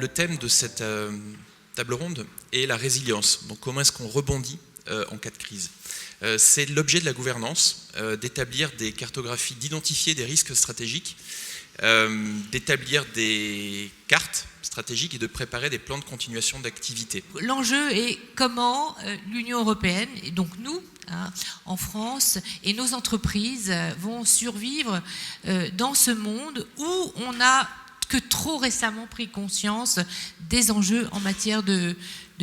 Le thème de cette table ronde est la résilience. Donc comment est-ce qu'on rebondit en cas de crise ? C'est l'objet de la gouvernance, d'établir des cartographies, d'identifier des risques stratégiques, d'établir des cartes stratégiques et de préparer des plans de continuation d'activité. L'enjeu est comment l'Union européenne, et donc nous, en France, et nos entreprises vont survivre dans ce monde où on n'a que trop récemment pris conscience des enjeux en matière de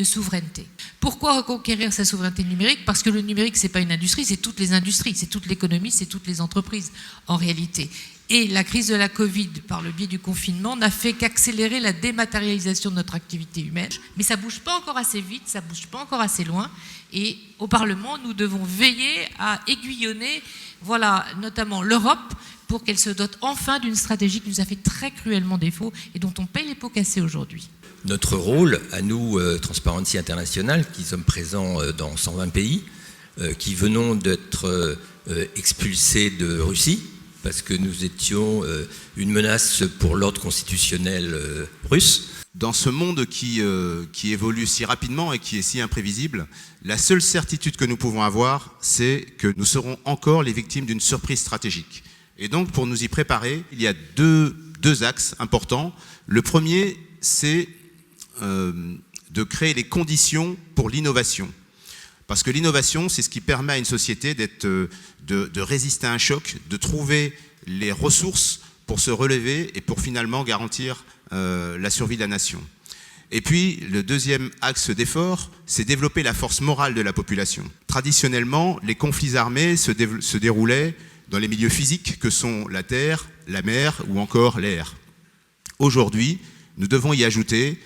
souveraineté. Pourquoi reconquérir sa souveraineté numérique ? Parce que le numérique, ce n'est pas une industrie, c'est toutes les industries, c'est toute l'économie, c'est toutes les entreprises en réalité. Et la crise de la Covid, par le biais du confinement, n'a fait qu'accélérer la dématérialisation de notre activité humaine. Mais ça ne bouge pas encore assez vite, ça ne bouge pas encore assez loin. Et au Parlement, nous devons veiller à aiguillonner, notamment l'Europe, pour qu'elle se dote enfin d'une stratégie qui nous a fait très cruellement défaut et dont on paye les pots cassés aujourd'hui. Notre rôle, à nous, Transparency International, qui sommes présents dans 120 pays, qui venons d'être expulsés de Russie, parce que nous étions une menace pour l'ordre constitutionnel russe. Dans ce monde qui évolue si rapidement et qui est si imprévisible, la seule certitude que nous pouvons avoir, c'est que nous serons encore les victimes d'une surprise stratégique. Et donc, pour nous y préparer, il y a deux axes importants. Le premier, c'est de créer les conditions pour l'innovation. Parce que l'innovation, c'est ce qui permet à une société de résister à un choc, de trouver les ressources pour se relever et pour finalement garantir la survie de la nation. Et puis, le deuxième axe d'effort, c'est développer la force morale de la population. Traditionnellement, les conflits armés se déroulaient dans les milieux physiques que sont la terre, la mer ou encore l'air. Aujourd'hui, nous devons y ajouter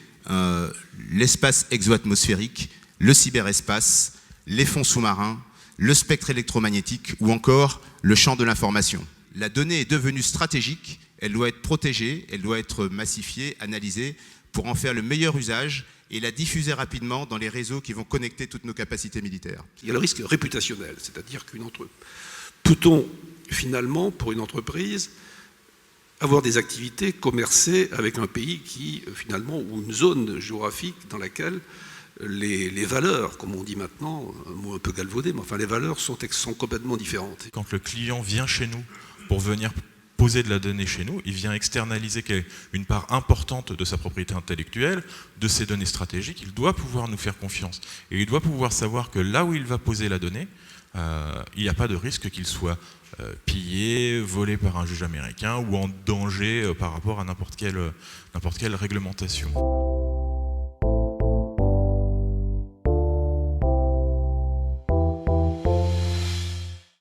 l'espace exo-atmosphérique, le cyberespace, les fonds sous-marins, le spectre électromagnétique ou encore le champ de l'information. La donnée est devenue stratégique, elle doit être protégée, elle doit être massifiée, analysée pour en faire le meilleur usage et la diffuser rapidement dans les réseaux qui vont connecter toutes nos capacités militaires. Il y a le risque réputationnel, c'est-à-dire peut-on finalement, pour une entreprise, avoir des activités commercées avec un pays ou une zone géographique dans laquelle les valeurs, comme on dit maintenant, un mot un peu galvaudé, mais enfin les valeurs sont complètement différentes. Quand le client vient chez nous pour venir poser de la donnée chez nous, il vient externaliser une part importante de sa propriété intellectuelle, de ses données stratégiques, il doit pouvoir nous faire confiance. Et il doit pouvoir savoir que là où il va poser la donnée, il n'y a pas de risque qu'il soit pillé, volé par un juge américain ou en danger par rapport à n'importe quelle réglementation.